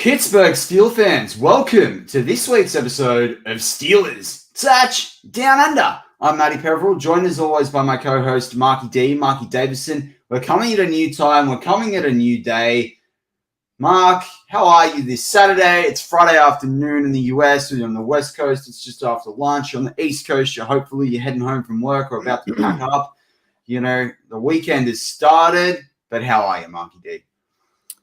Pittsburgh Steel fans, welcome to this week's episode of Steelers Touch Down Under. I'm Matty Peverell, joined as always by my co-host Marky Davison. We're coming at a new time, we're coming at a new day. Mark, how are you this Saturday? It's Friday afternoon in the US. You're on the West Coast, it's just after lunch. You're on the East Coast, you're heading home from work or about to pack up. You know, the weekend has started, but how are you, Marky D?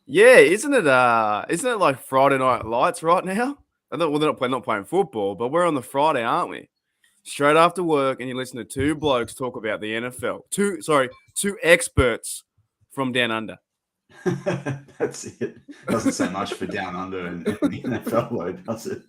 Yeah, isn't it like Friday Night Lights right now? They're not playing football, but we're on the Friday, aren't we? Straight after work, and you listen to two blokes talk about the NFL. Two experts from down under. That's it. Doesn't say much for down under and the NFL, though, does it?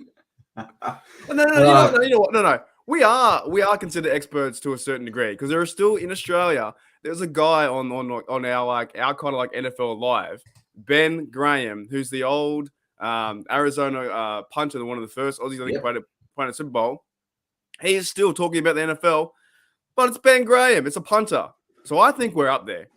No. We are considered experts to a certain degree because there are still in Australia. There's a guy on our kind of like NFL Live, Ben Graham, who's the old Arizona punter, one of the first Aussies I think playing a Super Bowl. He is still talking about the NFL, but it's Ben Graham. It's a punter, so I think we're up there.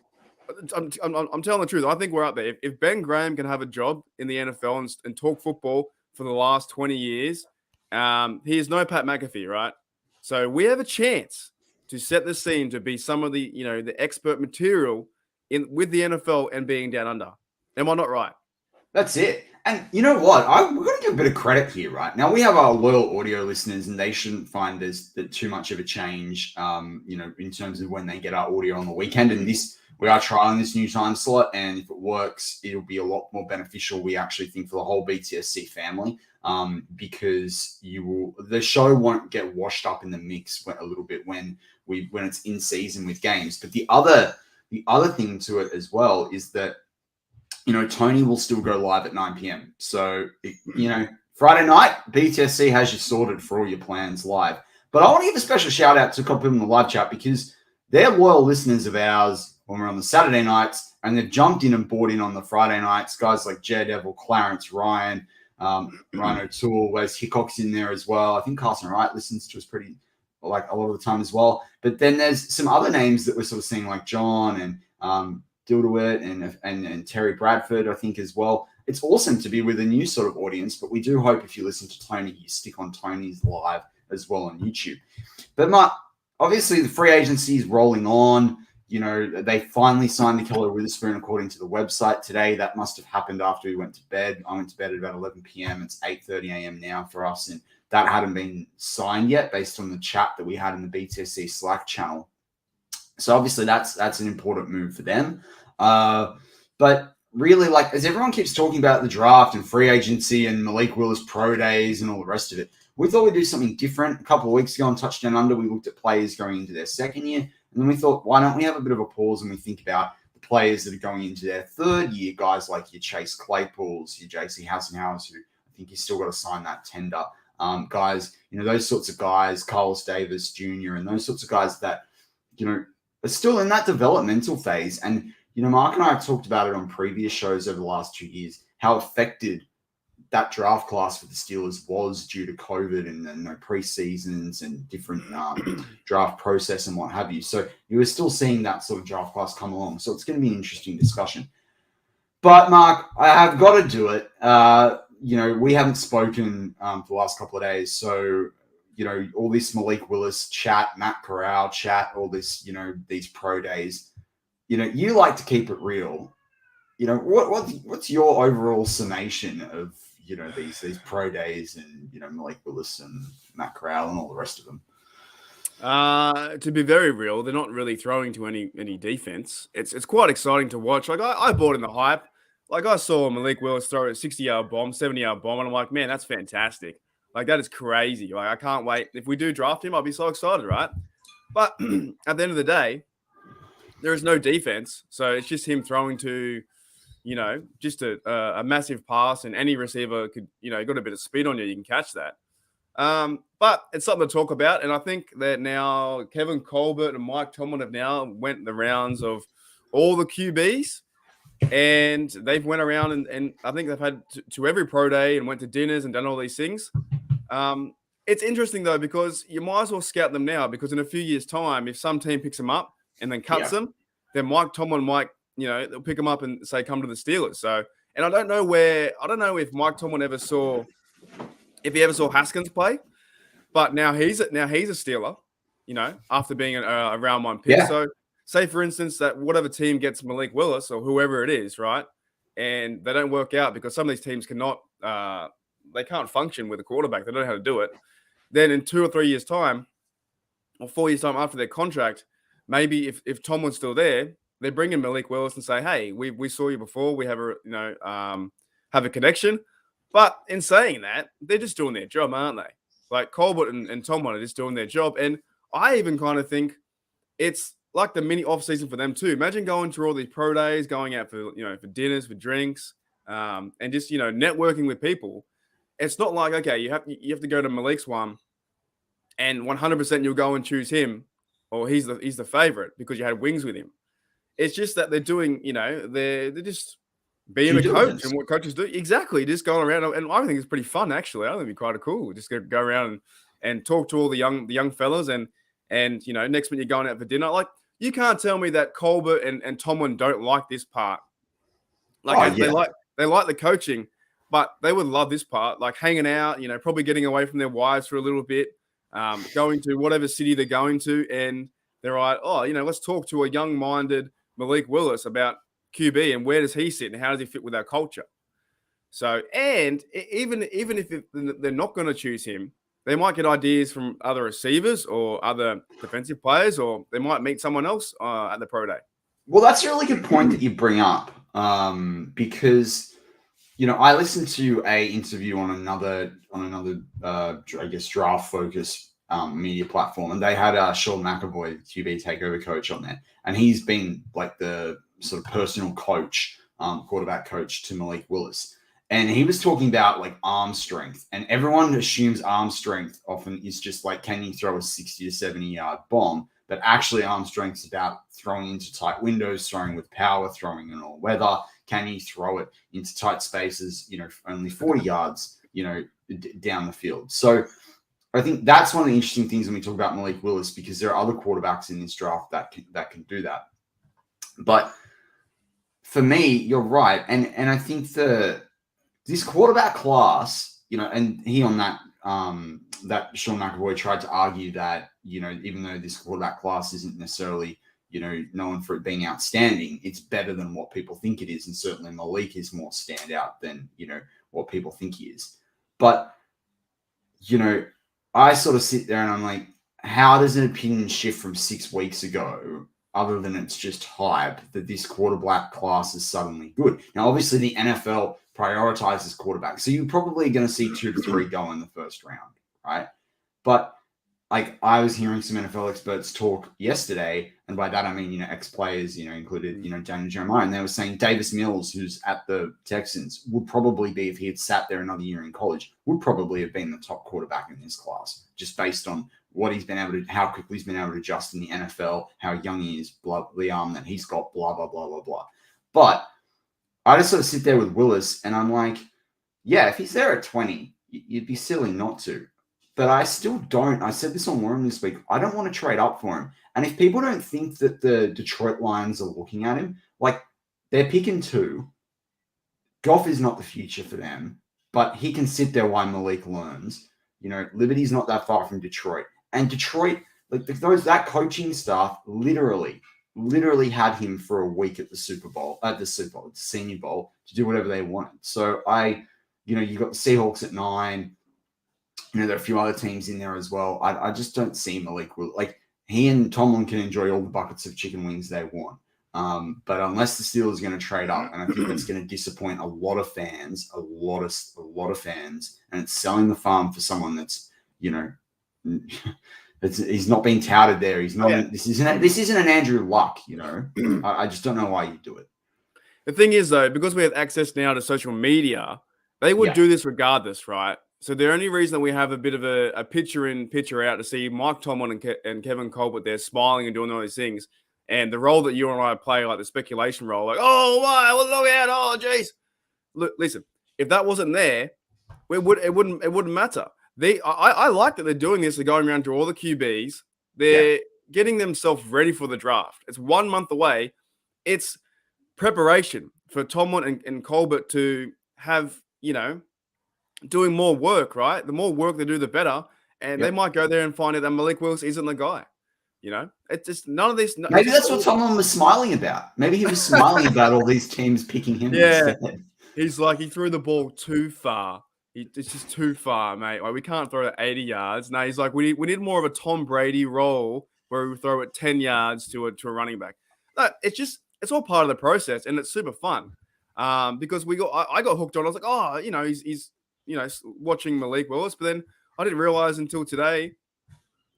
I'm telling the truth. I think we're up there. If Ben Graham can have a job in the NFL and talk football for the last 20 years, he is no Pat McAfee, right? So we have a chance to set the scene to be some of the the expert material with the NFL and being down under. Am I not right? That's it. And you know what? We've got to give a bit of credit here, right? Now, we have our loyal audio listeners, and they shouldn't find us that too much of a change, in terms of when they get our audio on the weekend. And we are trialing this new time slot, and if it works, it'll be a lot more beneficial, we actually think, for the whole BTSC family, because the show won't get washed up in the mix a little bit when it's in season with games. But the other thing to it as well is that Tony will still go live at 9 p.m. So, Friday night, BTSC has you sorted for all your plans live. But I want to give a special shout out to a couple of people in the live chat because they're loyal listeners of ours when we're on the Saturday nights, and they've jumped in and bought in on the Friday nights. Guys like Devil, Clarence, Ryan, Ryan O'Toole, Wes Hickok's in there as well. I think Carson Wright listens to us pretty like a lot of the time as well. But then there's some other names that we're sort of seeing, like John and Dildewit and Terry Bradford, I think, as well. It's awesome to be with a new sort of audience, but we do hope if you listen to Tony, you stick on Tony's live as well on YouTube. But Mark, obviously the free agency is rolling on. They finally signed Nicola Witherspoon according to the website today. That must have happened after we went to bed. I went to bed at about 11 p.m. It's 8:30 a.m. now for us, and that hadn't been signed yet based on the chat that we had in the BTSC Slack channel. So obviously that's an important move for them. But really, like, as everyone keeps talking about the draft and free agency and Malik Willis pro days and all the rest of it, we thought we'd do something different. A couple of weeks ago on Touchdown Under, we looked at players going into their second year. And then we thought, why don't we have a bit of a pause and we think about the players that are going into their third year, guys like your Chase Claypools, your JC Hassenhauers, who I think you still got to sign that tender. Guys, those sorts of guys, Carlos Davis Jr., and those sorts of guys that, are still in that developmental phase. And, Mark and I have talked about it on previous shows over the last 2 years, how affected that draft class for the Steelers was due to COVID and preseasons and different draft process and what have you. So you were still seeing that sort of draft class come along. So it's going to be an interesting discussion. But Mark, I have got to do it. We haven't spoken for the last couple of days. So, all this Malik Willis chat, Matt Corral chat, all this, these pro days, you like to keep it real. What's your overall summation of, these pro days and, Malik Willis and Matt Corral and all the rest of them? To be very real, they're not really throwing to any defense. It's quite exciting to watch. Like I bought in the hype. Like I saw Malik Willis throw a 60-yard bomb, 70-yard bomb, and I'm like, man, that's fantastic. Like that is crazy. Like I can't wait. If we do draft him, I'll be so excited, right? But at the end of the day, there is no defense, so it's just him throwing to, just a massive pass, and any receiver could, got a bit of speed on you can catch that. But it's something to talk about, and I think that now Kevin Colbert and Mike Tomlin have now went the rounds of all the QBs, and they've went around and I think they've had to every pro day and went to dinners and done all these things. It's interesting though, because you might as well scout them now, because in a few years' time, if some team picks them up and then cuts them, then Mike Tomlin might, they'll pick them up and say, come to the Steelers. So And I don't know if Mike Tomlin ever saw Haskins play, but now he's a Steeler, after being a round one pick. Yeah. So say, for instance, that whatever team gets Malik Willis or whoever it is, right, and they don't work out because some of these teams cannot they can't function with a quarterback. They don't know how to do it. Then in 2 or 3 years' time or 4 years' time after their contract, maybe if Tomlin's still there, they bring in Malik Willis and say, hey, we saw you before. We have have a connection. But in saying that, they're just doing their job, aren't they? Like Colbert and Tomlin are just doing their job. And I even kind of think it's like the mini offseason for them too. Imagine going to all these pro days, going out for dinners, for drinks, and just networking with people. It's not like, okay, you have to go to Malik's one and 100% you'll go and choose him, or he's the favorite because you had wings with him. It's just that they're doing, they're just being a coach and what coaches do. Exactly. Just going around. And I think it's pretty fun, actually. I think it'd be quite cool. Just go around and talk to all the young fellas and next minute you're going out for dinner. Like, you can't tell me that Colbert and Tomlin don't like this part. Like, they like the coaching, but they would love this part, like hanging out, probably getting away from their wives for a little bit, going to whatever city they're going to. And they're like, let's talk to a young-minded Malik Willis about QB and where does he sit and how does he fit with our culture. So, and even if they're not going to choose him, they might get ideas from other receivers or other defensive players, or they might meet someone else at the pro day. Well, that's a really good point that you bring up, because I listened to a interview on another I guess draft focus media platform, and they had Sean McAvoy, QB takeover coach, on there, and he's been like the sort of personal coach, quarterback coach to Malik Willis. And he was talking about like arm strength, and everyone assumes arm strength often is just like, can you throw a 60 to 70 yard bomb? But actually arm strength is about throwing into tight windows, throwing with power, throwing in all weather. Can you throw it into tight spaces, only 40 yards, down the field? So I think that's one of the interesting things when we talk about Malik Willis, because there are other quarterbacks in this draft that can do that. But for me, you're right. And I think this quarterback class, and he on that Sean McAvoy tried to argue that, even though this quarterback class isn't necessarily, known for it being outstanding, it's better than what people think it is. And certainly Malik is more standout than, what people think he is. But, I sort of sit there and I'm like, how does an opinion shift from 6 weeks ago, other than it's just hype, that this quarterback class is suddenly good? Now, obviously the NFL prioritizes quarterbacks, so you're probably going to see 2 to 3 go in the first round, right? But like, I was hearing some NFL experts talk yesterday, and by that I mean, ex-players, included, Daniel Jeremiah, and they were saying Davis Mills, who's at the Texans, would probably be, if he had sat there another year in college, would probably have been the top quarterback in this class, just based on what he's been able to, how quickly he's been able to adjust in the NFL, how young he is, the arm that he's got, blah, blah, blah, blah, blah. But I just sort of sit there with Willis, and I'm like, yeah, if he's there at 20, you'd be silly not to. But I still don't. I said this on Warren this week. I don't want to trade up for him. And if people don't think that the Detroit Lions are looking at him, like, they're picking 2. Goff is not the future for them, but he can sit there while Malik learns. Liberty's not that far from Detroit. And Detroit, like, that coaching staff literally had him for a week at the Senior Bowl, to do whatever they wanted. So you got the Seahawks at 9. There are a few other teams in there as well. I just don't see Malik. Like, he and Tomlin can enjoy all the buckets of chicken wings they want. But unless the Steelers are going to trade up, and I think that's going to disappoint a lot of fans, a lot of fans, and it's selling the farm for someone that's, he's not being touted there. He's not. Yeah. This isn't an Andrew Luck. I just don't know why you do it. The thing is, though, because we have access now to social media, they would do this regardless, right? So the only reason that we have a bit of a picture in, picture out to see Mike Tomlin and Kevin Colbert there smiling and doing all these things, and the role that you and I play, like the speculation role, like, oh, my, look out, oh, geez. Look, listen, if that wasn't there, it wouldn't matter. I like that they're doing this. They're going around to all the QBs. They're getting themselves ready for the draft. It's 1 month away. It's preparation. for Tomlin and Colbert to have, doing more work, right? The more work they do, the better. And they might go there and find out that Malik Willis isn't the guy. It's just none of this. Maybe that's what Tomlin was smiling about. Maybe he was smiling about all these teams picking him instead. He's like, he threw the ball too far. It's just too far, mate. Like, we can't throw it 80 yards. No, he's like, we need more of a Tom Brady role where we throw it 10 yards to a running back. No, it's all part of the process, and it's super fun. Because I got hooked on. I was like, oh, he's watching Malik Willis, but then I didn't realize until today.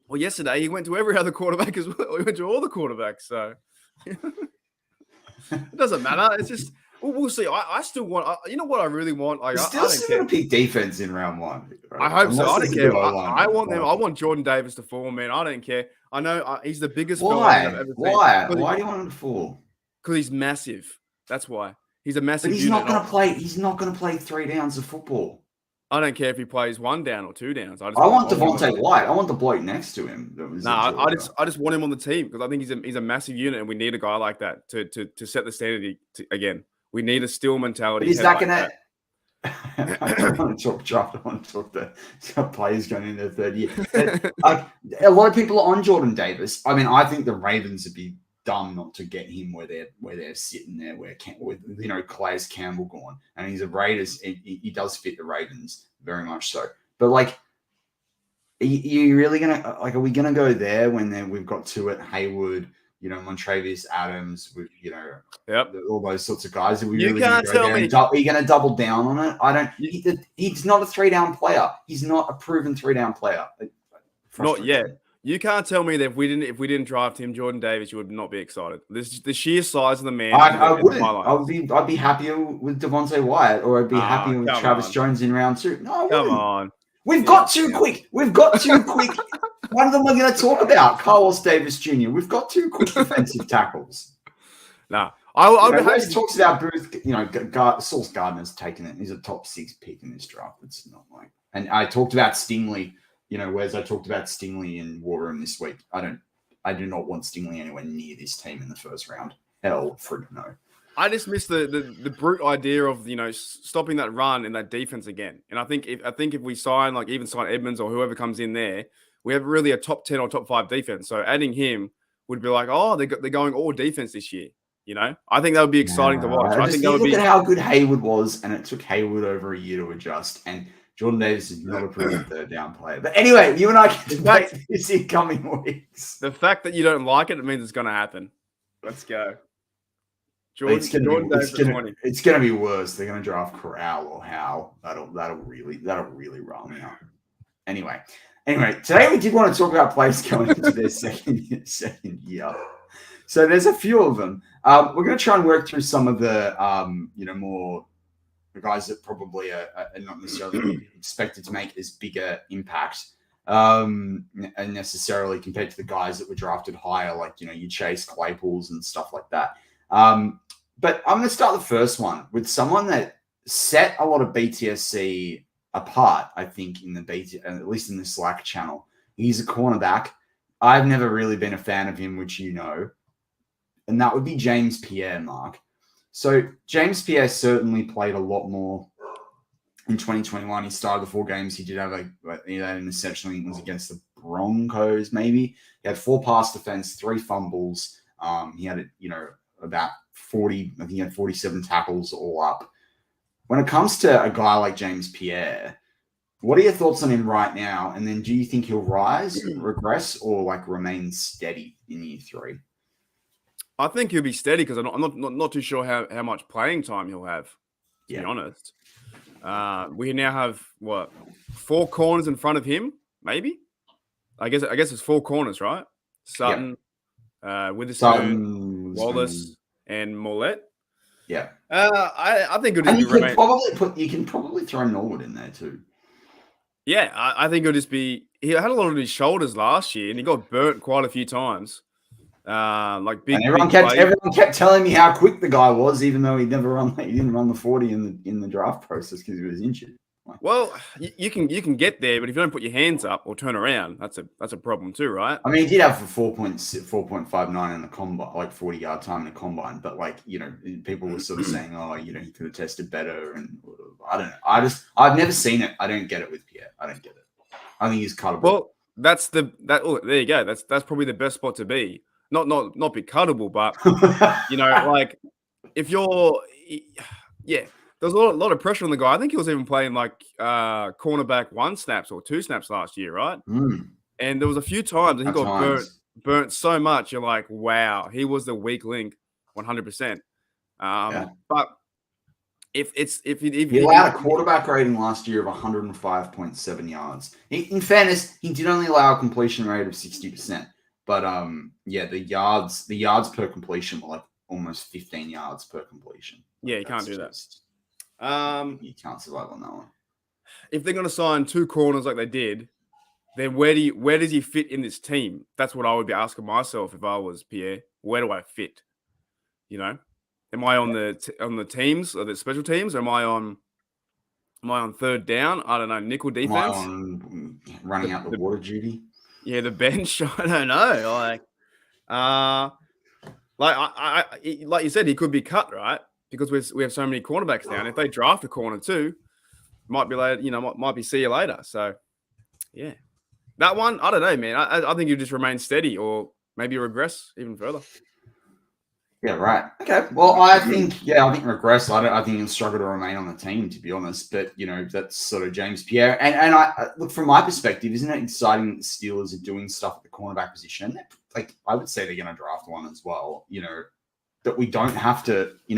Well, yesterday he went to every other quarterback as well. He went to all the quarterbacks, so it doesn't matter. It's just we'll see. I still want. What I really want. Like, still going to pick defense in round 1. Right? I hope so. I don't care. I want them. I want Jordan Davis to fall, man. I don't care. I know he's the biggest. Why? I've ever seen. Why? Why do you want him to fall? Because he's massive. That's why. He's a massive. But he's not going to play. He's not going to play 3 downs of football. I don't care if he plays 1 down or 2 downs. I want Devontae White. I want the bloke next to him. I just want him on the team because I think he's a massive unit, and we need a guy like that to set the standard again. We need a still mentality. But is that going to? I don't want to talk draft. I want to talk the players going into their 3rd year. A lot of people are on Jordan Davis. I mean, I think the Ravens would be dumb not to get him where they're sitting there, with Calais Campbell gone, and he's a Raiders. He does fit the Ravens very much so. But like, are you really gonna are we gonna go there when we've got Tuitt, Hayward, Montravius Adams, with all those sorts of guys? Are we really gonna go there? Are you gonna double down on it? I don't. He's not a 3-down player. He's not a proven 3-down player. Not yet. You can't tell me that if we didn't draft him, Jordan Davis, you would not be excited. The sheer size of the man. I wouldn't. I'd be happier with Devontae Wyatt, or I'd be happier with Travis Jones in round 2. No, come on. We've got too quick. One of them we're going to talk about, Carlos Davis Jr. We've got 2 quick defensive tackles. No, Wes talks about Booth. Sauce Gardner's taken it. He's a top 6 pick in this draft. It's not like, and I talked about Stingley. Whereas I talked about Stingley in War Room this week. I do not want Stingley anywhere near this team in the 1st round. Hell, frig no. I just miss the brute idea of stopping that run and that defense again. And I think if we sign Edmonds or whoever comes in there, we have really a top 10 or top 5 defense. So adding him would be like, oh, they're going all defense this year. I think that would be exciting to watch. I think that would be. Look at how good Hayward was, and it took Hayward over a year to adjust. And Jordan Davis is not a proven 3rd-down player. But anyway, you and I can debate this in coming weeks. The fact that you don't like it means it's going to happen. Let's go. It's going to be worse. They're going to draft Corral or Howe. That'll really roll me out. Anyway, today we did want to talk about players going into their second year. So there's a few of them. We're going to try and work through some of the more the guys that probably are not necessarily expected to make as bigger impact and necessarily compared to the guys that were drafted higher, like, you Chase Claypools and stuff like that. But I'm going to start the first one with someone that set a lot of BTSC apart, I think, at least in the Slack channel. He's a cornerback. I've never really been a fan of him, which and that would be James Pierre, Mark. So James Pierre certainly played a lot more in 2021. He started the 4 games. He did have an interception. It was against the Broncos, maybe. He had 4 pass defense, 3 fumbles. He had, about 40. I think he had 47 tackles all up. When it comes to a guy like James Pierre, what are your thoughts on him right now? And then do you think he'll rise, regress, or remain steady in year 3? I think he'll be steady because I'm not too sure how much playing time he'll have, to be honest. We now have, 4 corners in front of him, maybe? I guess it's 4 corners, right? Sutton, Witherspoon, Wallace, and Mollett. Yeah. I think it'll just be you can probably throw Norwood in there too. Yeah, I think it'll just be. He had a lot on his shoulders last year, and he got burnt quite a few times. Everyone kept telling me how quick the guy was, even though he didn't run the 40 in the draft process because he was injured. Well, you can get there, but if you don't put your hands up or turn around, that's a problem too, right? I mean, he did have 4.59 in the combine, like 40-yard time in the combine. But like, people were sort of saying, oh, he could have tested better, and I don't know. I've never seen it. I don't get it with Pierre. I don't get it. I think he's cuttable. Well, there you go. That's probably the best spot to be. Not be cuttable, but like if you're, yeah. There's a lot of pressure on the guy. I think he was even playing like cornerback 1 snaps or 2 snaps last year, right? And there was a few times he got burnt so much. You're like, wow, he was the weak link, 100%. But if he allowed a quarterback rating last year of 105.7 yards. In fairness, he did only allow a completion rate of 60%. But the yards per completion were like almost 15 yards per completion. Yeah, you can't do that. You can't survive on that one. If they're going to sign 2 corners like they did, then where does he fit in this team? That's what I would be asking myself if I was Pierre. Where do I fit? Am I on the teams or the special teams? Or am I on third down? I don't know. Nickel defense. Am I on running out the water duty? Yeah, the bench. I don't know. Like you said, he could be cut, right? Because we have so many cornerbacks now, and if they draft a corner too, might be later. Might be see you later. So, yeah, that one I don't know, man. I think you just remain steady, or maybe regress even further. Yeah, right. Okay. Well, I think regress. I think he'll struggle to remain on the team, to be honest. But that's sort of James Pierre. And I look, from my perspective, isn't it exciting that the Steelers are doing stuff at the cornerback position? Like, I would say they're going to draft one as well. That we don't have to, we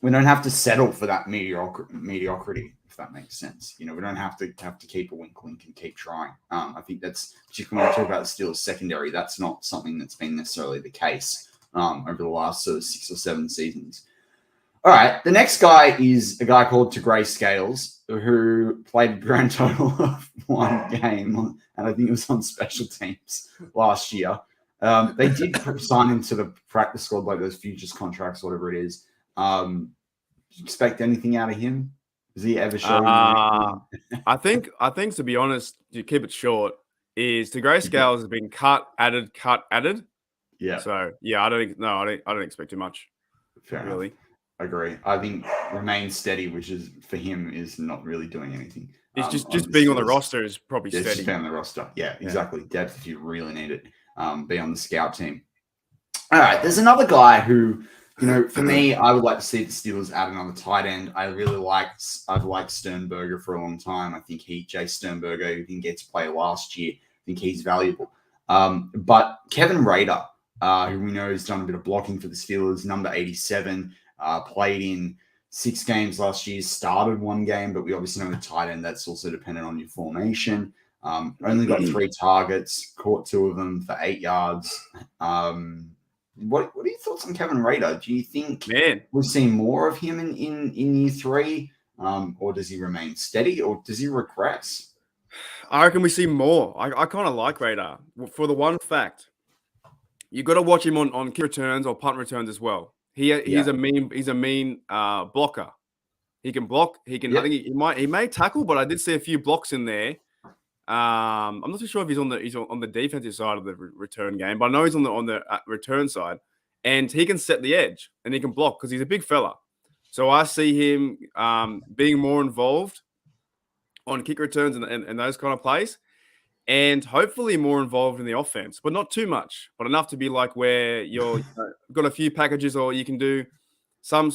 don't have to settle for that mediocrity, if that makes sense. We don't have to keep a wink and keep trying. I think that's, particularly when we talk about the Steelers secondary, that's not something that's been necessarily the case over the last sort of 6 or 7 seasons. All right, the next guy is a guy called Gray Scales, who played a grand total of 1 game, and I think it was on special teams last year. They did sign him to the practice squad, like those futures contracts, whatever it is. Do you expect anything out of him? Has he ever shown you? I think to be honest, to keep it short, is Gray Scales has been cut, added. Yeah. So yeah, I don't expect too much. Fair really. Enough. Agree. I think remain steady, which is for him is not really doing anything. It's just being on the roster is probably steady. Just being on the roster. Yeah, exactly. Depth if you really need it. Be on the scout team. All right, there's another guy who, for me, I would like to see the Steelers add another tight end. I've liked Sternberger for a long time. I think Jay Sternberger, who didn't get to play last year, I think he's valuable. But Kevin Rader, who we know has done a bit of blocking for the Steelers, number 87, played in 6 games last year, started 1 game, but we obviously know the tight end, that's also dependent on your formation. Only got 3 targets, caught 2 of them for 8 yards. What are your thoughts on Kevin Rader? Do you think we'll see more of him in year 3? Or does he remain steady, or does he regress? I reckon we see more. I kind of like Rader for the one fact. You got to watch him on kick returns or punt returns as well. He's a mean blocker. He can block. He can. Yep. I think he may tackle, but I did see a few blocks in there. I'm not too sure if he's on the defensive side of the return game, but I know he's on the return side, and he can set the edge and he can block because he's a big fella. So I see him being more involved on kick returns and those kind of plays, and hopefully more involved in the offense, but not too much, but enough to be like where you're got a few packages, or you can do some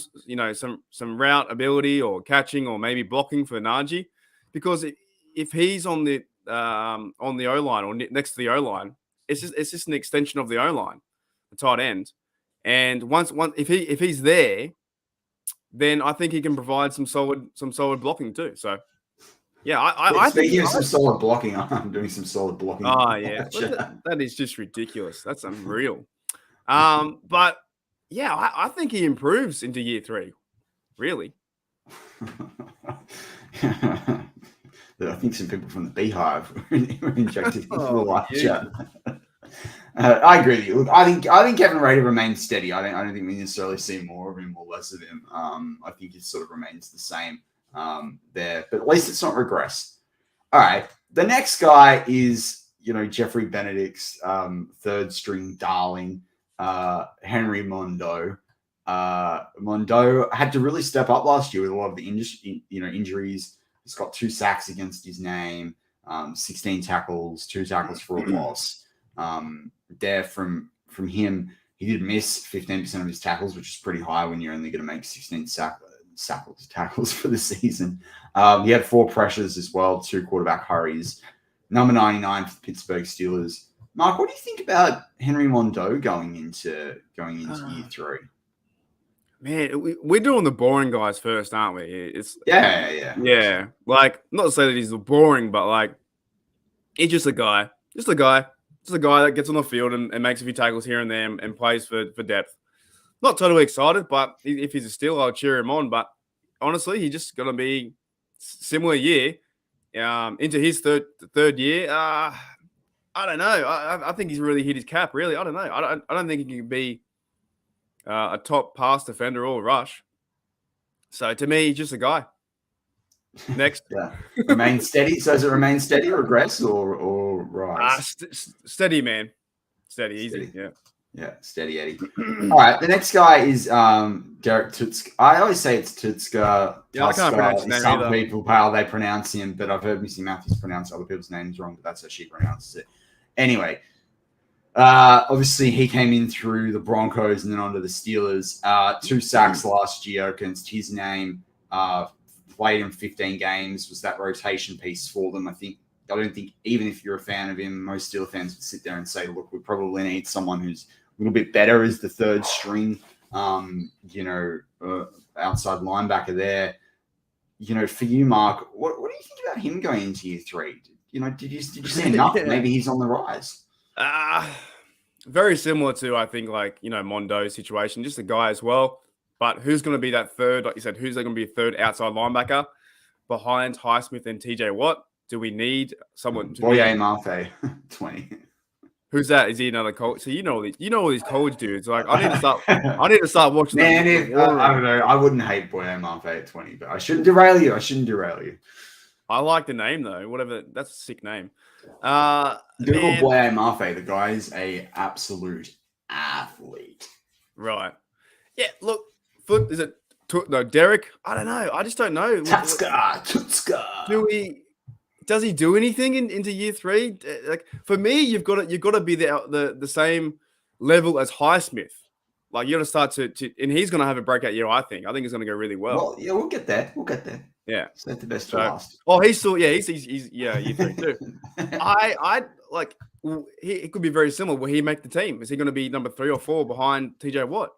route ability or catching or maybe blocking for Najee, because if he's on the O-line or next to the O-line, it's just an extension of the O-line, the tight end. And once if he's there, then I think he can provide some solid blocking too. So yeah, I think speaking of some solid blocking, I'm doing some solid blocking. Oh yeah, that is just ridiculous. That's unreal. But yeah, I think he improves into year 3. Really. I think some people from the Beehive were injected into the live chat. I agree with you. Look, I think Kevin Rader remains steady. I don't think we necessarily see more of him or less of him. I think he sort of remains the same. there, but at least it's not regress. All right. The next guy is, Jeffrey Benedict's third string darling, Henry Mondo. Mondo had to really step up last year with a lot of the injuries. He's got 2 sacks against his name, 16 tackles, 2 tackles for a loss. There from him, he did miss 15% of his tackles, which is pretty high when you're only going to make 16 tackles for the season. He had 4 pressures as well, 2 quarterback hurries. Number 99 for the Pittsburgh Steelers. Mark, what do you think about Henry Mondo going into year 3? Man, we're doing the boring guys first, aren't we? It's yeah. Like, not to say that he's boring, but like, he's just a guy that gets on the field and makes a few tackles here and there and plays for depth. Not totally excited, but if he's a Steeler, I'll cheer him on. But honestly, he's just going to be similar year into his third year. I don't know. I think he's really hit his cap. Really, I don't know. I don't think he can be a top pass defender or rush. So to me, he's just a guy. Next, remain steady. So does it remain steady, regress, or rise? Steady, man. Steady, easy. Yeah, steady Eddie. All right, the next guy is Derek Tutska. I always say it's Tutska. Yeah, I can't pronounce his name Some either. people, how they pronounce him, but I've heard Missy Matthews pronounce other people's names wrong, but that's how she pronounces it. Anyway, obviously he came in through the Broncos and then onto the Steelers. 2 sacks last year against his name. Played in 15 games. Was that rotation piece for them? I don't think even if you're a fan of him, most Steelers fans would sit there and say, look, we probably need someone who's a little bit better as the third string, outside linebacker there. For you, Mark, what do you think about him going into year 3? Did you see enough? Maybe he's on the rise. Very similar to, I think, Mondo's situation, just a guy as well. But who's going to be that third, like you said, who's going to be a third outside linebacker behind Highsmith and TJ Watt? Do we need someone to Boye Mafe, 20. Who's that? Is he another college? So you know all these college dudes. Like I need to start watching. Man, I don't know. I wouldn't hate Boye Mafe at 20, but I shouldn't derail you. I like the name though. Whatever, that's a sick name. Google Boye Mafe. The guy is a absolute athlete. Right. Yeah. Look, is it Derek? I don't know. I just don't know. Tutska. Does he do anything into year 3? Like for me, you've got to be the same level as Highsmith. Like you got to start to, and he's going to have a breakout year. I think he's going to go really well. Well, yeah, we'll get there. Yeah, so the best for last. Oh, he's still he's year 3 too. I like it could be very similar. Will he make the team? Is he going to be number 3 or 4 behind TJ Watt?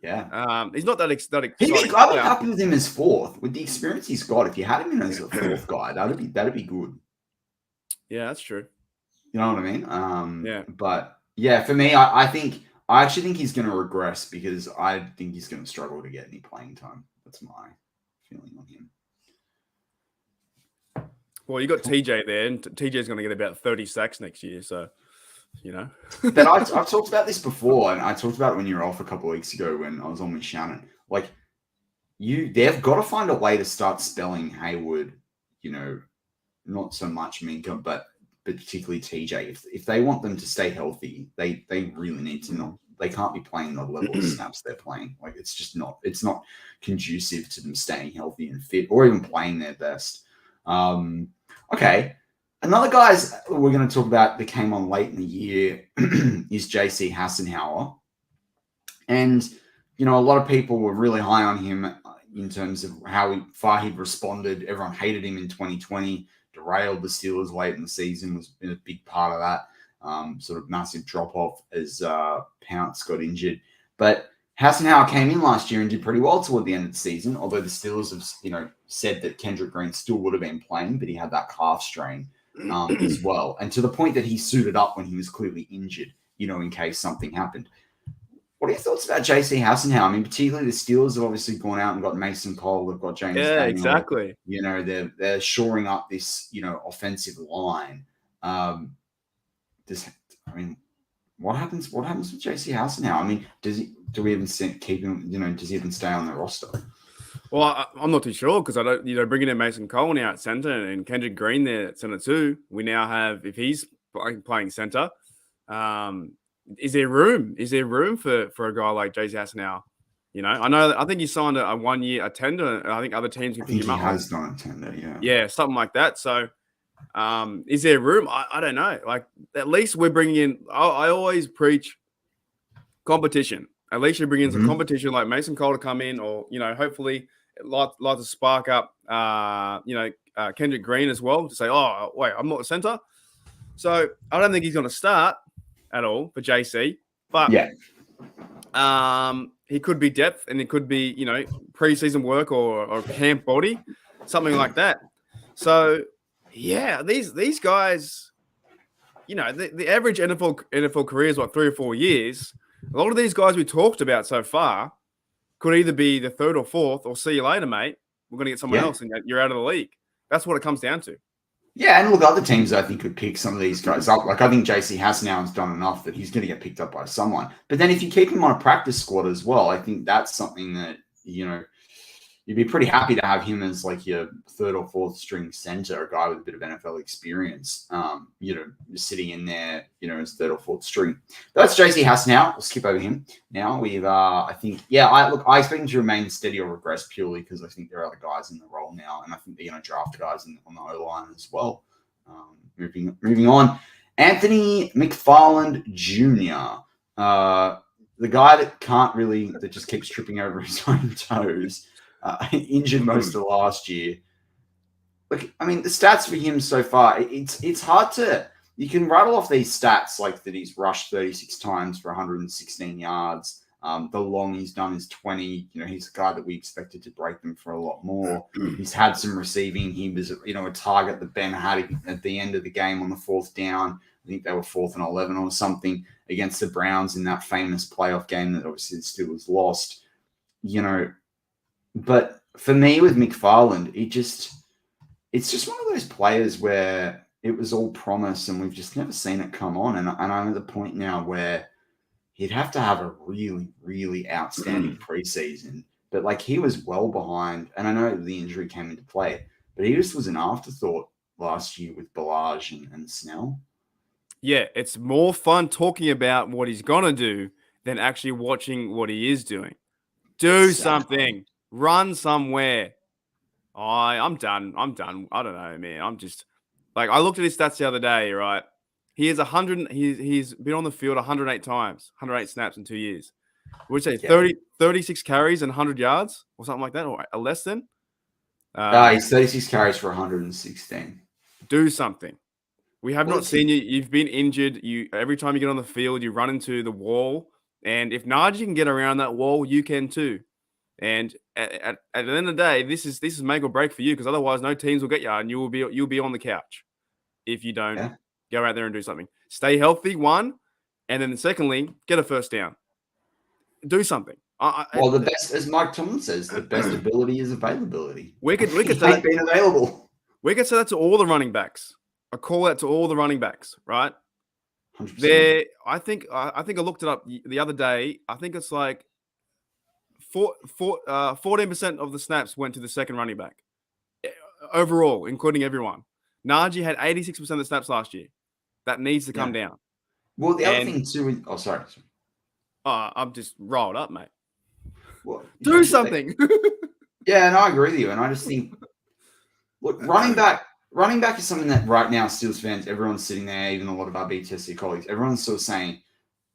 Yeah. He's not that exciting. I would be happy with him as 4th with the experience he's got. If you had him in as a 4th guy, that'd be good. Yeah, that's true. You know what I mean? Yeah. But yeah, for me, I actually think he's going to regress because I think he's going to struggle to get any playing time. That's my feeling on him. Well, you got TJ there, and TJ's going to get about 30 sacks next year, so. But I've talked about this before, and I talked about it when you were off a couple of weeks ago when I was on with Shannon. Like, they've got to find a way to start spelling Hayward, not so much Minka, but particularly TJ. If they want them to stay healthy, they really need to not. They can't be playing the level of snaps they're playing. Like, it's just not. It's not conducive to them staying healthy and fit, or even playing their best. Okay. Another guy we're going to talk about that came on late in the year is JC Hassenauer. And, a lot of people were really high on him in terms of how far he'd responded. Everyone hated him in 2020, derailed the Steelers late in the season, was a big part of that sort of massive drop-off as Pounce got injured. But Hassenauer came in last year and did pretty well toward the end of the season, although the Steelers have, said that Kendrick Green still would have been playing, but he had that calf strain. As well, and to the point that he suited up when he was clearly injured, in case something happened. What are your thoughts about JC Hassenauer? I mean, particularly the Steelers have obviously gone out and got Mason Cole, they've got James Daniel. Exactly. They're shoring up this, offensive line. What happens with JC Hassenauer? I mean, do we even keep him? Does he even stay on the roster? Well, I'm not too sure because I don't, bringing in Mason Cole now at centre and Kendrick Green there at centre too. We now have, if he's playing centre, is there room? Is there room for a guy like JC Hassanau? I think he signed a 1 year tender. And I think other teams can pick him up. He has done a tender, yeah. Yeah, something like that. So, is there room? I don't know. Like, at least we're bringing in. I always preach competition. At least you bring in some competition like Mason Cole to come in, or hopefully like to spark up, Kendrick Green as well to say, oh wait, I'm not a centre. So I don't think he's going to start at all for JC, but he could be depth, and it could be preseason work or camp body, something like that. So yeah, these guys, the average NFL career is 3 or 4 years. A lot of these guys we talked about so far could either be the third or fourth, or see you later, mate. We're going to get someone else, and you're out of the league. That's what it comes down to. Yeah, and look, other teams I think could pick some of these guys up. Like I think JC Hassanau's done enough that he's going to get picked up by someone. But then if you keep him on a practice squad as well, I think that's something that you'd be pretty happy to have him as like your third or fourth string center, a guy with a bit of NFL experience, sitting in there, as third or fourth string. But that's JC Hassanau. We'll skip over him. Now we've, I expect him to remain steady or regress purely because I think there are other guys in the role now, and I think they're going to draft guys on the O-line as well. Moving on. Anthony McFarland Jr., the guy that just keeps tripping over his own toes. Injured most of last year. Look, I mean, the stats for him so far, it's hard to... You can rattle off these stats like that he's rushed 36 times for 116 yards. The long he's done is 20. He's a guy that we expected to break them for a lot more. He's had some receiving. He was, a target that Ben had at the end of the game on the fourth down. I think they were 4th and 11 or something against the Browns in that famous playoff game that obviously the Steelers lost. But for me with McFarland, it's just one of those players where it was all promise and we've just never seen it come on. And I'm at the point now where he'd have to have a really, really outstanding preseason. But like he was well behind, and I know the injury came into play, but he just was an afterthought last year with Ballage and Snell. Yeah, it's more fun talking about what he's going to do than actually watching what he is doing. Do something. Run somewhere. I'm done. I don't know, man. I'm just like, I looked at his stats the other day, right? He has 100. He's been on the field 108 times, 108 snaps in 2 years. Would you say 36 carries and 100 yards or something like that, or less than? He's 36 carries for 116. Do something. We have not seen you. You've been injured. Every time you get on the field, you run into the wall. And if Najee can get around that wall, you can too. And at the end of the day, this is make or break for you, because otherwise no teams will get you, and you'll be on the couch if you don't go out there and do something. Stay healthy, one, and then secondly, get a first down. Do something. The best, as Mike Tomlin says, the best ability is availability. We could say that being available. We could say that to all the running backs. A call out to all the running backs, right? 100%. I think I looked it up the other day. I think it's like 14% of the snaps went to the second running back overall, including everyone. Najee had 86% of the snaps last year. That needs to come down. Well, the other thing too is... Oh, sorry. I'm just rolled up, mate. Well, do something. Yeah, and I agree with you. And I just think, look, running back is something that right now, Steelers fans, everyone's sitting there, even a lot of our BTSC colleagues, everyone's sort of saying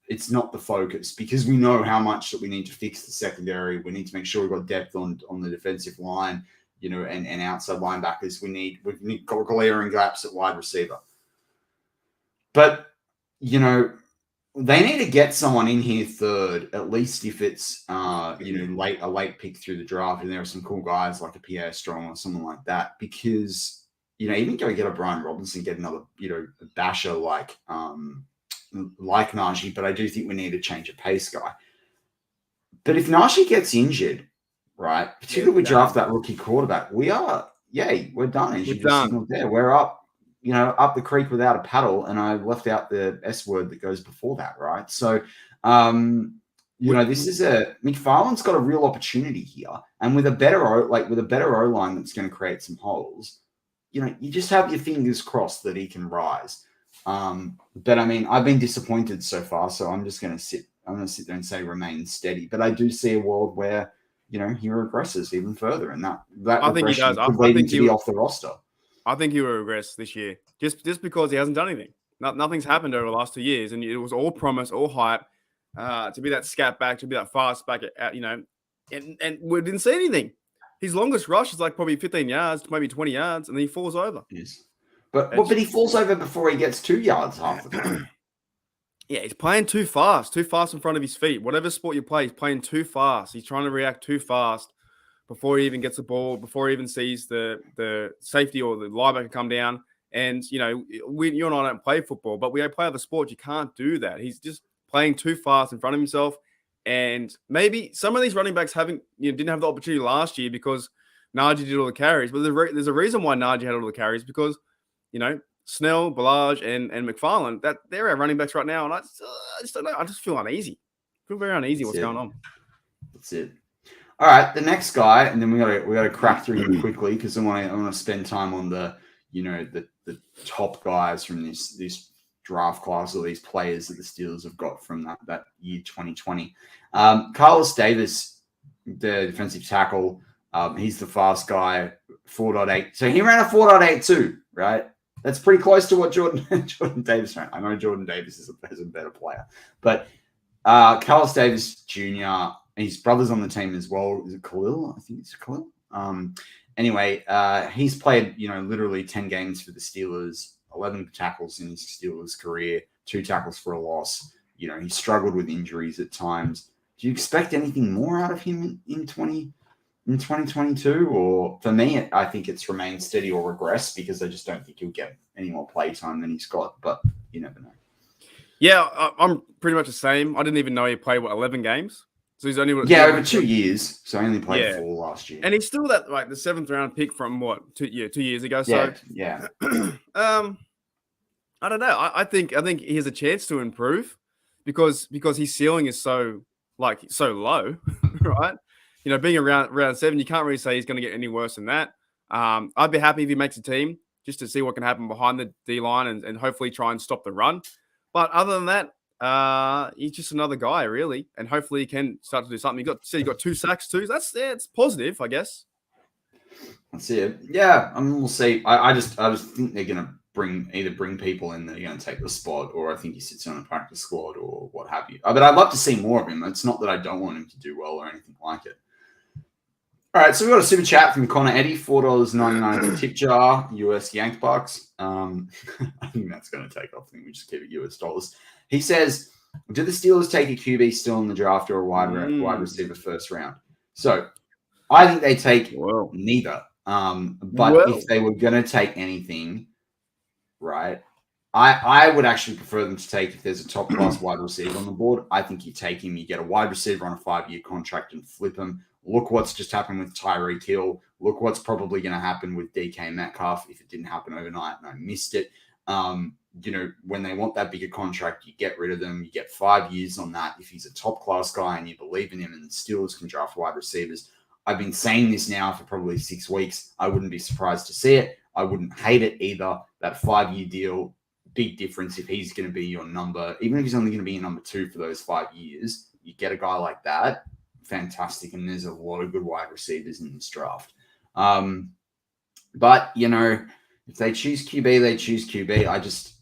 it's not the focus, because we know how much that we need to fix the secondary. We need to make sure we've got depth on the defensive line, and outside linebackers. We've got glaring gaps at wide receiver. But, they need to get someone in here third, at least if it's, a late pick through the draft, and there are some cool guys like a Pierre Strong or someone like that, because, even go get a Brian Robinson, get another, a basher like Najee, but I do think we need to change a pace guy. But if Najee gets injured, right, particularly we draft that rookie quarterback, we're done. As you just signaled there, we're up, up the creek without a paddle, and I left out the S word that goes before that, right? So, This is McFarland's got a real opportunity here, and with a better O line that's going to create some holes. You just have your fingers crossed that he can rise. But I mean, I've been disappointed so far, so I'm just going to sit. I'm going to sit there and say remain steady. But I do see a world where he regresses even further, and that I think he does. could lead him to be off the roster. I think he will regress this year, just because he hasn't done anything. Nothing's happened over the last 2 years, and it was all promise, all hype. To be that scat back, to be that fast back, and we didn't see anything. His longest rush is like probably 15 yards, maybe 20 yards, and then he falls over. Yes, but he falls over before he gets 2 yards half the time. Yeah, he's playing too fast in front of his feet. Whatever sport you play, he's playing too fast. He's trying to react too fast before he even gets the ball, before he even sees the safety or the linebacker come down. And, you and I don't play football, but we play other sports. You can't do that. He's just playing too fast in front of himself. And maybe some of these running backs didn't have the opportunity last year because Najee did all the carries. But there's a reason why Najee had all the carries because, Snell, Ballage, and McFarland, they're our running backs right now. And I just don't know. I just feel uneasy. I feel very uneasy what's going on. That's it. All right, the next guy, and then we got to crack through him quickly because I want to spend time on the top guys from this draft class or these players that the Steelers have got from that year 2020. Carlos Davis, the defensive tackle, he's the fast guy, 4.8. So he ran a 4.82, right? That's pretty close to what Jordan Davis ran. I know Jordan Davis is a better player, but Carlos Davis Jr., his brother's on the team as well. Is it Khalil? I think it's Khalil. Anyway, he's played, literally 10 games for the Steelers, 11 tackles in his Steelers career, 2 tackles for a loss. He struggled with injuries at times. Do you expect anything more out of him in 2022? Or for me, I think it's remain steady or regress because I just don't think he'll get any more play time than he's got, but you never know. Yeah, I'm pretty much the same. I didn't even know he played, 11 games? So he's only over 2 years. So I only played 4 last year. And he's still the 7th round pick from 2 years ago. So yeah. I don't know. I think he has a chance to improve because his ceiling is so low, right? Being around 7, you can't really say he's going to get any worse than that. I'd be happy if he makes a team just to see what can happen behind the D line and hopefully try and stop the run. But other than that, he's just another guy, really, and hopefully he can start to do something. He got 2 sacks too. It's positive, I guess. That's it. Yeah, we'll see. I just think they're going to bring people in that are going to take the spot, or I think he sits on a practice squad or what have you. But I'd love to see more of him. It's not that I don't want him to do well or anything like it. All right, so we've got a super chat from Connor Eddy, $4.99 for tip jar, US Yank Bucks. I think that's going to take off. I think we just keep it US dollars. He says, do the Steelers take a QB still in the draft or a wide receiver first round? So I think they take neither. But if they were going to take anything, right, I would actually prefer them to take, if there's a top-class wide receiver on the board, I think you take him. You get a wide receiver on a 5-year contract and flip him. Look what's just happened with Tyreek Hill. Look what's probably going to happen with DK Metcalf if it didn't happen overnight and I missed it. When they want that bigger contract, you get rid of them. You get 5 years on that. If he's a top-class guy and you believe in him and the Steelers can draft wide receivers, I've been saying this now for probably 6 weeks. I wouldn't be surprised to see it. I wouldn't hate it either. That 5-year deal, big difference if he's going to be your number. Even if he's only going to be your number 2 for those 5 years, you get a guy like that, fantastic. And there's a lot of good wide receivers in this draft. But, if they choose QB, they choose QB. I just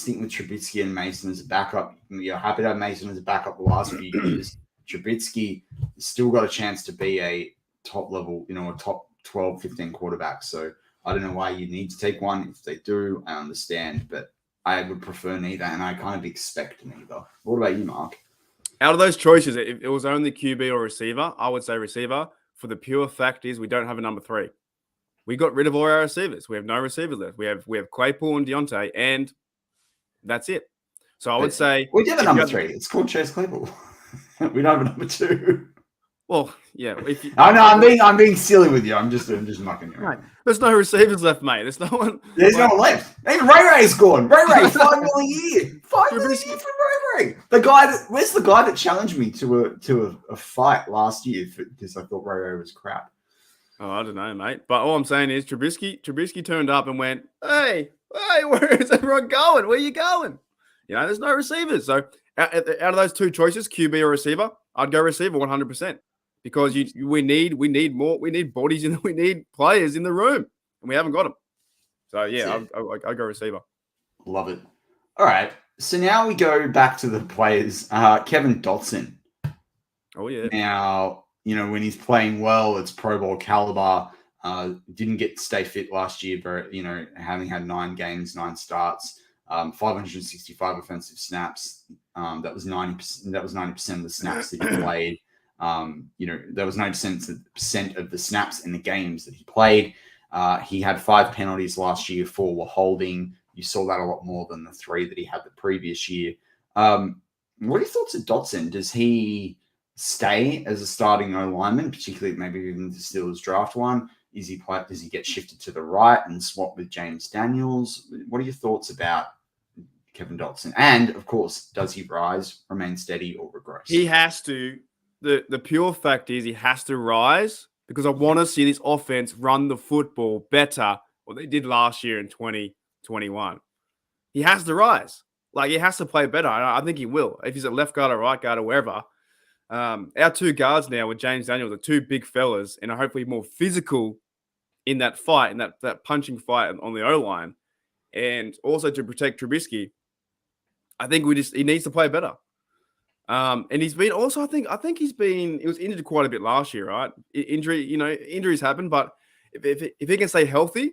think with Trubisky and Mason as a backup, you're happy to have Mason as a backup the last few years. Trubisky still got a chance to be a top level, a top 12, 15 quarterback. So I don't know why you need to take one. If they do, I understand, but I would prefer neither, and I kind of expect neither. What about you, Mark? Out of those choices, if it was only QB or receiver, I would say receiver. For the pure fact is we don't have a number 3. We got rid of all our receivers. We have no receivers left. We have Claypool and Deontay, and that's it. So I would say we do have a number 3. It's called Chase Claypool. We don't have a number 2. Well, yeah. I'm being silly with you. I'm just mucking you. Right. There's no receivers left, mate. There's no one. There's no one left. Even Ray Ray's gone. Ray Ray, $5 million a year. $5 million a year for Ray Ray. Where's the guy that challenged me to a fight last year because I thought Ray Ray was crap? Oh, I don't know, mate. But all I'm saying is Trubisky turned up and went, hey, where is everyone going? Where are you going? There's no receivers. So out of those two choices, QB or receiver, I'd go receiver 100%. Because we need more. We need bodies we need players in the room, and we haven't got them. So yeah, I'll go receiver. Love it. All right. So now we go back to the players. Kevin Dotson. Oh yeah. Now when he's playing well, it's Pro Bowl caliber. Didn't get to stay fit last year, but having had 9 games, 9 starts, 565 offensive snaps. That was 90%. That was 90% of the snaps that he played. There was 90% of the snaps in the games that he played. He had 5 penalties last year, 4 were holding. You saw that a lot more than the 3 that he had the previous year. What are your thoughts of Dotson? Does he stay as a starting O-lineman, particularly maybe even the Steelers draft one? Does he get shifted to the right and swap with James Daniels? What are your thoughts about Kevin Dotson? And of course, does he rise, remain steady, or regress? He has to. The pure fact is he has to rise because I want to see this offense run the football better what they did last year in 2021. He has to rise. Like, he has to play better. I think he will. If he's at left guard or right guard or wherever. Our 2 guards now with James Daniels are 2 big fellas and are hopefully more physical in that fight, in that punching fight on the O-line. And also to protect Trubisky, I think he needs to play better. And he's been also, I think he was injured quite a bit last year, right? Injuries happen, but if he can stay healthy,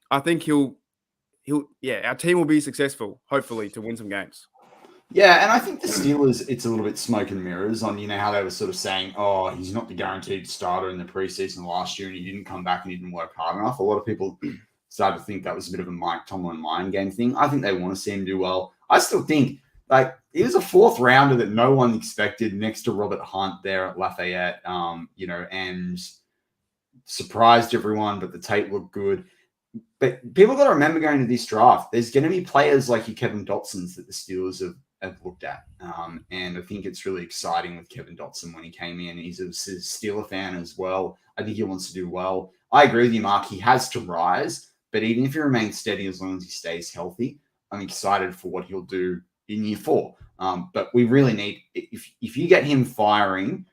I think our team will be successful, hopefully, to win some games. Yeah, and I think the Steelers, it's a little bit smoke and mirrors on, how they were sort of saying, oh, he's not the guaranteed starter in the preseason last year and he didn't come back and he didn't work hard enough. A lot of people started to think that was a bit of a Mike Tomlin mind game thing. I think they want to see him do well. I still think, he was a 4th rounder that no one expected next to Robert Hunt there at Lafayette, and surprised everyone, but the tape looked good. But people got to remember going to this draft, there's going to be players like your Kevin Dotsons that the Steelers have looked at. And I think it's really exciting with Kevin Dotson when he came in. He's a Steeler fan as well. I think he wants to do well. I agree with you, Mark. He has to rise, but even if he remains steady, as long as he stays healthy, I'm excited for what he'll do in year 4. But we really need, if you get him firing,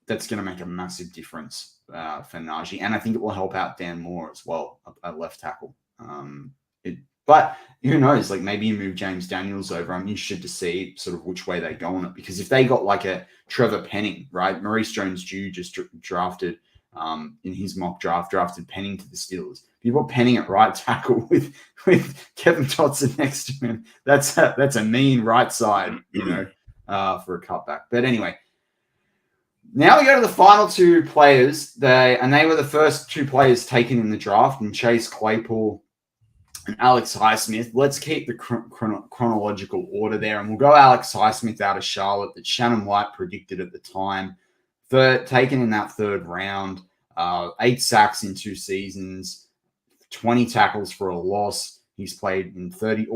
that's going to make a massive difference for Najee. And I think it will help out Dan Moore as well at left tackle. But who knows? Maybe you move James Daniels over. I'm interested to see sort of which way they go on it. Because if they got like a Trevor Penning, right? Maurice Jones-Drew just drafted in his mock drafted Penning to the Steelers. People Penning at right tackle with Kevin Dotson next to him. That's a mean right side, for a cutback. But anyway, now we go to the final 2 players. They were the first 2 players taken in the draft, and Chase Claypool and Alex Highsmith. Let's keep the chronological order there, and we'll go Alex Highsmith out of Charlotte that Shannon White predicted at the time. Taken in that 3rd round, 8 sacks in 2 seasons, 20 tackles for a loss. He's played in 30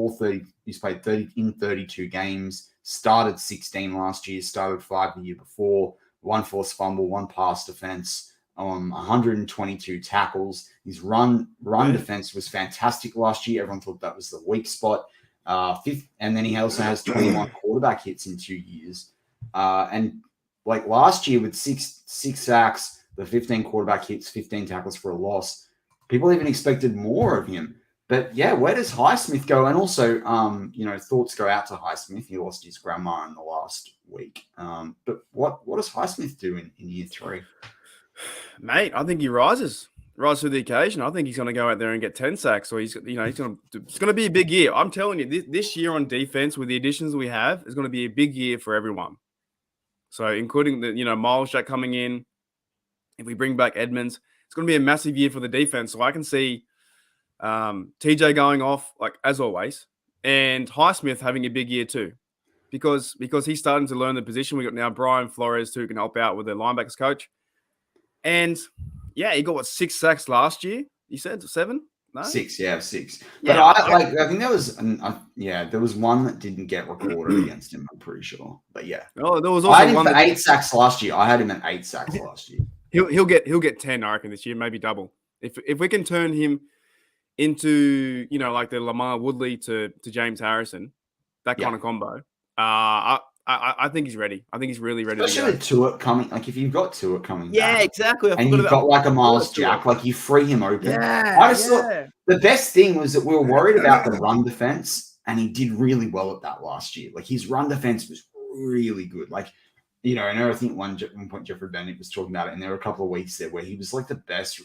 in 32 games, started 16 last year, started 5 the year before, 1 forced fumble, 1 pass defense, 122 tackles. His run defense was fantastic last year. Everyone thought that was the weak spot. 5th, and then he also has 21 quarterback hits in 2 years. And last year with 6 sacks, the 15 quarterback hits, 15 tackles for a loss, people even expected more of him. But yeah, where does Highsmith go? And also, thoughts go out to Highsmith. He lost his grandma in the last week. But what does Highsmith do in year 3? Mate, I think he rises to the occasion. I think he's going to go out there and get 10 sacks, or it's going to be a big year. I'm telling you, this year on defense with the additions we have is going to be a big year for everyone. So including the Miles Jack coming in, if we bring back Edmonds, it's going to be a massive year for the defense. So I can see TJ going off as always, and Highsmith having a big year too, because he's starting to learn the position. We got now Brian Flores who can help out with the linebackers coach, and yeah, he got 6 sacks last year. You said 7? No? 6, yeah, 6. Yeah, But I think there was, there was one that didn't get recorded against him. I'm pretty sure, but yeah. Oh, there was I also had him one for that 8 sacks last year. I had him at 8 sacks last year. he'll get 10, I reckon, this year, maybe double. If we can turn him into, like the Lamar Woodley to James Harrison, that kind of combo. I think he's ready. I think he's really ready. Especially with Tua coming. Like if you've got Tua coming, yeah, back, exactly. And you've got like a Miles Jack, like you free him open. Yeah, I just thought the best thing was that we were worried about the run defense, and he did really well at that last year. Like his run defense was really good. Like, and I think at one point Jeffrey Bennett was talking about it, and there were a couple of weeks there where he was like the best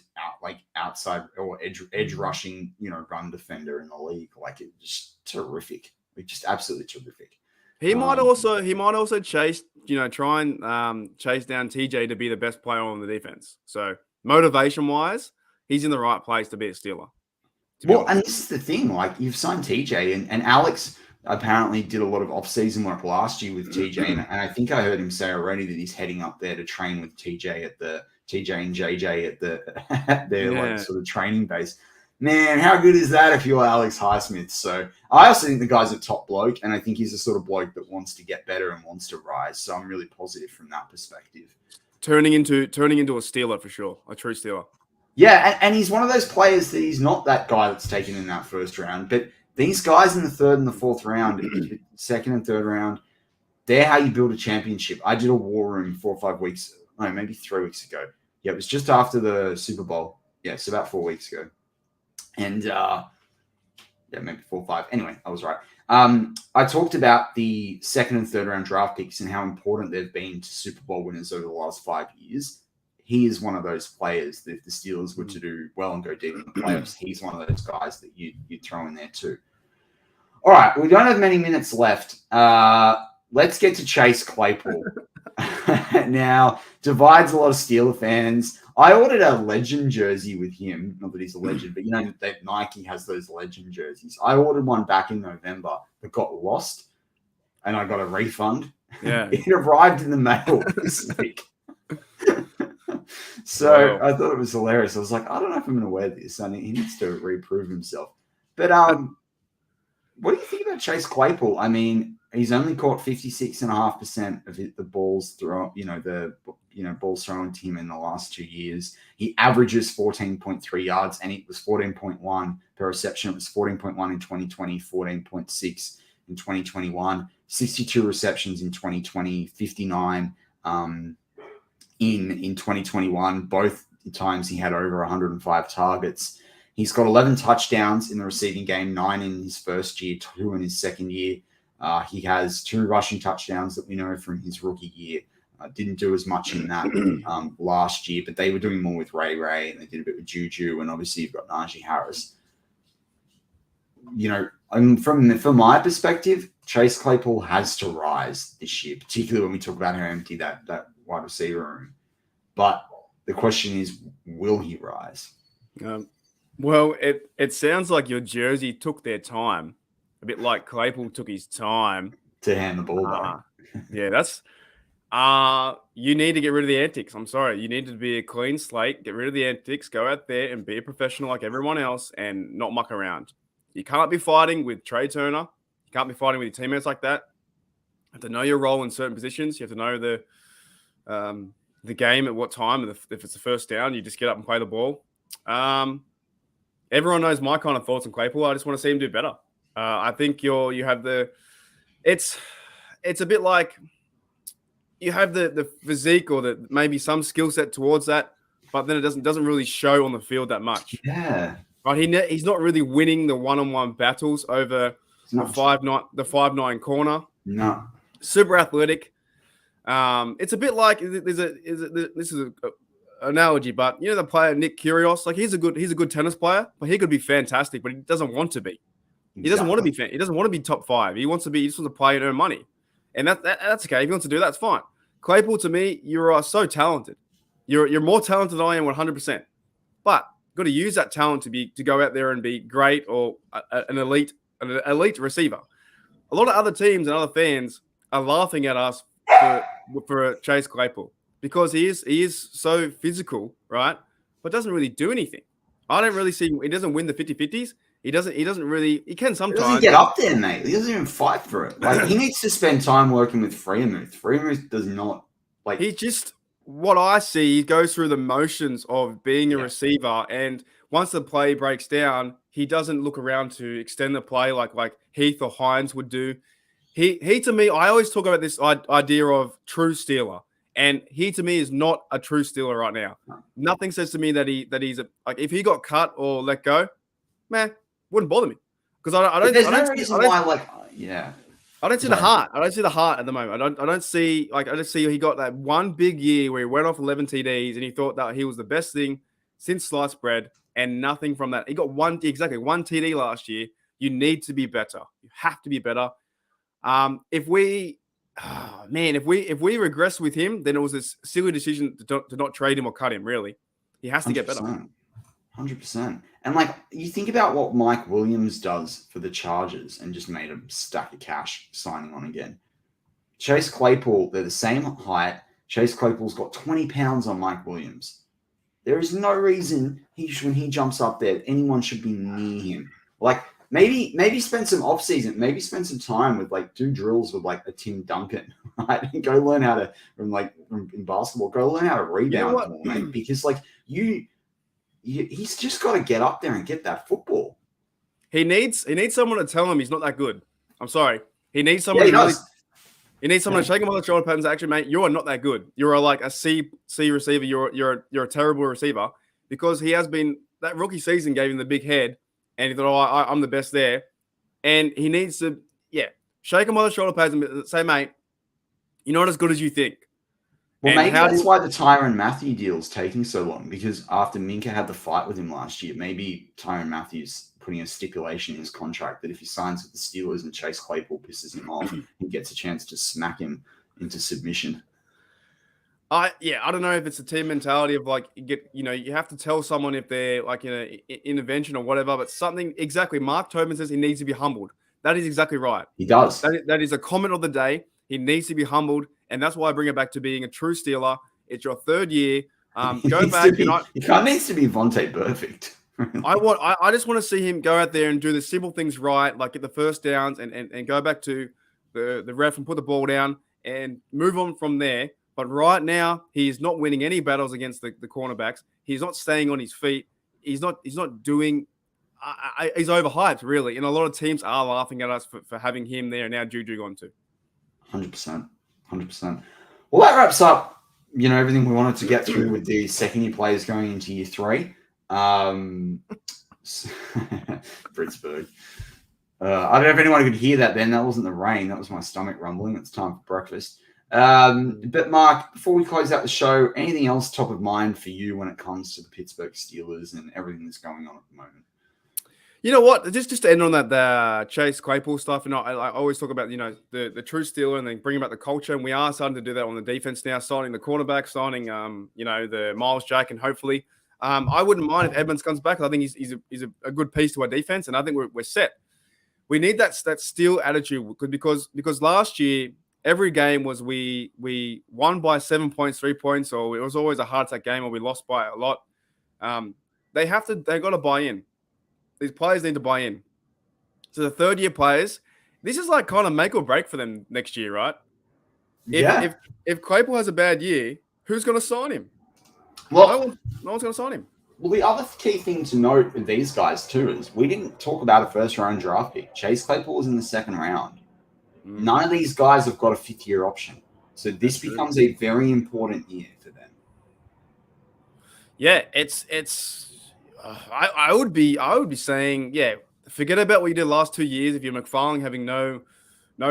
outside or edge rushing, run defender in the league. Like it was terrific. Like just absolutely terrific. He might also chase, try and chase down TJ to be the best player on the defense. So motivation wise, he's in the right place to be a Steeler. Well, and this is the thing, like you've signed TJ and Alex apparently did a lot of offseason work last year with TJ. And I think I heard him say already that he's heading up there to train with TJ and JJ at their like sort of training base. Man, how good is that if you're Alex Highsmith? So I also think the guy's a top bloke, and I think he's the sort of bloke that wants to get better and wants to rise. So I'm really positive from that perspective. Turning into a Steeler for sure, a true Steeler. Yeah, and he's one of those players that he's not that guy that's taken in that first round, but these guys in the third and the fourth round, second and third round, they're how you build a championship. I did a war room 4 or 5 weeks, no, maybe 3 weeks ago. Yeah, it was just after the Super Bowl. Yeah, it's about 4 weeks ago. And maybe 4 or 5. Anyway, I was right. I talked about the second and third round draft picks and how important they've been to Super Bowl winners over the last 5 years. He is one of those players that if the Steelers were to do well and go deep in the playoffs, he's one of those guys that you'd throw in there too. All right, we don't have many minutes left. Let's get to Chase Claypool. Now, divides a lot of Steeler fans. I ordered a legend jersey with him. Not that he's a legend, but that Nike has those legend jerseys. I ordered one back in November that got lost, and I got a refund. Yeah. It arrived in the mail this week. So I thought it was hilarious. I was like, I don't know if I'm going to wear this. He needs to reprove himself. But what do you think about Chase Claypool? I mean, he's only caught 56.5% of the balls thrown, balls thrown to him in the last 2 years. He averages 14.3 yards, and it was 14.1 per reception. It was 14.1 in 2020, 14.6 in 2021, 62 receptions in 2020, 59 in 2021. Both times he had over 105 targets. He's got 11 touchdowns in the receiving game, 9 in his first year, 2 in his second year. He has 2 rushing touchdowns that we know from his rookie year. Didn't do as much in that last year, but they were doing more with Ray, and they did a bit with Juju, and obviously you've got Najee Harris. From my perspective, Chase Claypool has to rise this year, particularly when we talk about how empty that wide receiver room. But the question is, will he rise? Well, it sounds like your jersey took their time, a bit like Claypool took his time to hand the ball back. Yeah, that's you need to get rid of the antics. I'm sorry. You need to be a clean slate, get rid of the antics, go out there and be a professional like everyone else and not muck around. You can't be fighting with Trey Turner. You can't be fighting with your teammates like that. You have to know your role in certain positions. You have to know the game at what time. If it's the first down, you just get up and play the ball. Everyone knows my kind of thoughts on Claypool. I just want to see him do better. I think you have it's a bit like you have the physique or maybe some skill set towards that, but then it doesn't really show on the field that much. Yeah. Right. He's not really winning the one-on-one battles over the 5'9" corner. No. Super athletic. It's a bit like this is an analogy, but the player Nick Kyrgios, like he's a good tennis player, but he could be fantastic, but he doesn't want to be. He doesn't want to be. He doesn't want to be top 5. He just wants to play and earn money, and that's okay. If he wants to do that, that's fine. Claypool, to me, you are so talented. You're more talented than I am, 100%. But you've got to use that talent to go out there and be great or an elite receiver. A lot of other teams and other fans are laughing at us for Chase Claypool because he is so physical, right? But doesn't really do anything I don't really see. He doesn't win the 50-50s. He doesn't really. He can He sometimes. doesn't get up there, mate. He doesn't even fight for it. Like, he needs to spend time working with Freemuth. Freemuth does not like. He just, what I see, he goes through the motions of being a receiver, and once the play breaks down, he doesn't look around to extend the play like Heath or Hines would do. He to me, I always talk about this idea of true stealer, and he to me is not a true stealer right now. Nothing says to me that he's like, if he got cut or let go, man, wouldn't bother me, because I don't. There's I no don't reason I don't, why, like, yeah. I don't see the heart. I don't see the heart at the moment. I don't see, like, I just see he got that one big year where he went off 11 TDs and he thought that he was the best thing since sliced bread, and nothing from that. He got one TD last year. You need to be better. You have to be better. If we regress with him, then it was a silly decision to not trade him or cut him. Really, he has to get better. 100%. And like, you think about what Mike Williams does for the Chargers and just made a stack of cash signing on again. Chase Claypool, they're the same height. Chase Claypool's got 20 pounds on Mike Williams. There is no reason when he jumps up there, anyone should be near him. Like, maybe spend some offseason, maybe spend some time with, like, do drills with, like, a Tim Duncan, right? And go learn how to, in basketball, go learn how to rebound more, mate. Because, like, he's just got to get up there and get that football. He needs someone to tell him he's not that good. I'm sorry. He needs someone. He needs someone to shake him on the shoulder pads. Actually, mate, you are not that good. You're like a C receiver. You're a terrible receiver, because he has been, that rookie season gave him the big head, and he thought, I'm the best there. And he needs to, shake him on the shoulder pads and say, mate, you're not as good as you think. Well, maybe that's why the Tyrann Mathieu deal's taking so long, because after Minka had the fight with him last year, maybe Tyrann Mathieu's putting a stipulation in his contract that if he signs with the Steelers and Chase Claypool pisses him off, he gets a chance to smack him into submission. I don't know if it's a team mentality of, like, you have to tell someone if they're, like, in an intervention or whatever, but something exactly. Mark Tobin says he needs to be humbled. That is exactly right. He does. That is a comment of the day. He needs to be humbled, and that's why I bring it back to being a true Steeler. It's your third year. Go back. He kind of needs to be Vontae Perfect. I just want to see him go out there and do the simple things right, like get the first downs and go back to the ref and put the ball down and move on from there. But right now, he is not winning any battles against the cornerbacks. He's not staying on his feet. He's not doing. He's overhyped, really, and a lot of teams are laughing at us for having him there. Now Juju gone too. 100%. Well, that wraps up, everything we wanted to get through with the second-year players going into year 3. Pittsburgh. I don't know if anyone could hear that then. That wasn't the rain. That was my stomach rumbling. It's time for breakfast. But Mark, before we close out the show, anything else top of mind for you when it comes to the Pittsburgh Steelers and everything that's going on at the moment? You know what? Just to end on that, the Chase Claypool stuff, I always talk about, the true Steeler and then bringing back the culture. And we are starting to do that on the defense now, signing the cornerback, signing, the Miles Jack, and hopefully, I wouldn't mind if Edmonds comes back. I think he's a good piece to our defense, and I think we're set. We need that Steel attitude because last year every game was we won by 7 points, 3 points, or it was always a heart attack game, or we lost by a lot. They got to buy in. These players need to buy in. So the third-year players, this is like kind of make or break for them next year, right? If Claypool has a bad year, who's going to sign him? Well, no one's going to sign him. Well, the other key thing to note with these guys too is we didn't talk about a first-round draft pick. Chase Claypool was in the second round. None of these guys have got a fifth-year option. So this becomes a very important year for them. Yeah, it's. I would be saying, forget about what you did the last 2 years. If you're McFarlane having no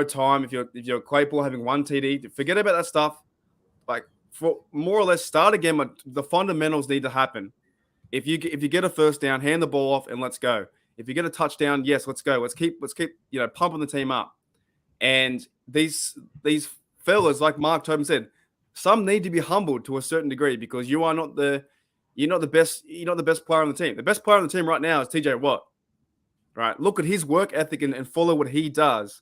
time, if you're Claypool having one TD, forget about that stuff. Like, for more or less start again, but the fundamentals need to happen. If you get a first down, hand the ball off and let's go. If you get a touchdown, yes, let's go. Let's keep pumping the team up. And these fellas, like Mark Tobin said, some need to be humbled to a certain degree because you're not the best player on the team. The best player on the team right now is TJ Watt. Right? Look at his work ethic and follow what he does.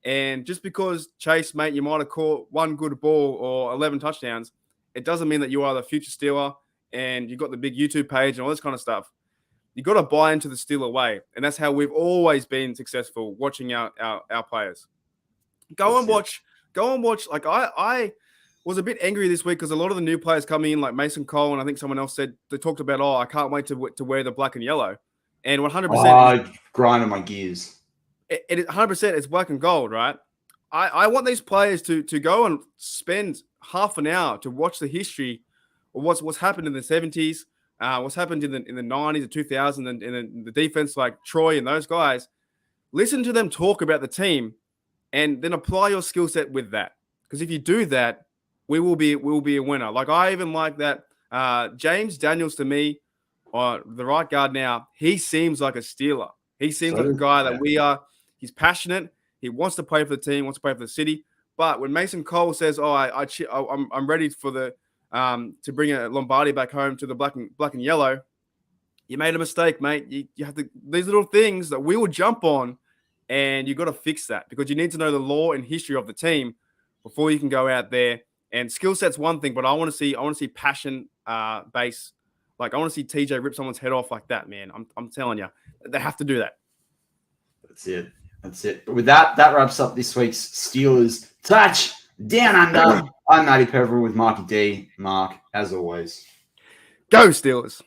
And just because Chase, mate, you might have caught one good ball or 11 touchdowns, it doesn't mean that you are the future Steeler and you've got the big YouTube page and all this kind of stuff. You got to buy into the Steeler way, and that's how we've always been successful watching our players. Go and watch. Like I was a bit angry this week because a lot of the new players coming in, like Mason Cole, and I think someone else said they talked about, I can't wait to wear the black and yellow, and 100%. Grinding my gears. It 100% it's black and gold, right? I want these players to go and spend half an hour to watch the history of what's happened in the 70s, what's happened in the 90s, the 2000s, and in the defense, like Troy and those guys. Listen to them talk about the team, and then apply your skill set with that. Because if you do that, we will be a winner. Like I even like that James Daniels, to me, the right guard now, he seems like a Steeler. He seems like a guy that we are. He's passionate. He wants to play for the team, wants to play for the city. But when Mason Cole says, I'm ready for the to bring a Lombardi back home to the black and yellow, you made a mistake, mate. You have to, these little things that we will jump on, and you got to fix that, because you need to know the lore and history of the team before you can go out there. And skill set's one thing, but I want to see passion base. Like I want to see TJ rip someone's head off like that, man. I'm telling you, they have to do that. That's it. But with that wraps up this week's Steelers Touch Down Under. I'm Matty Peverell with Marky D. Mark, as always. Go Steelers.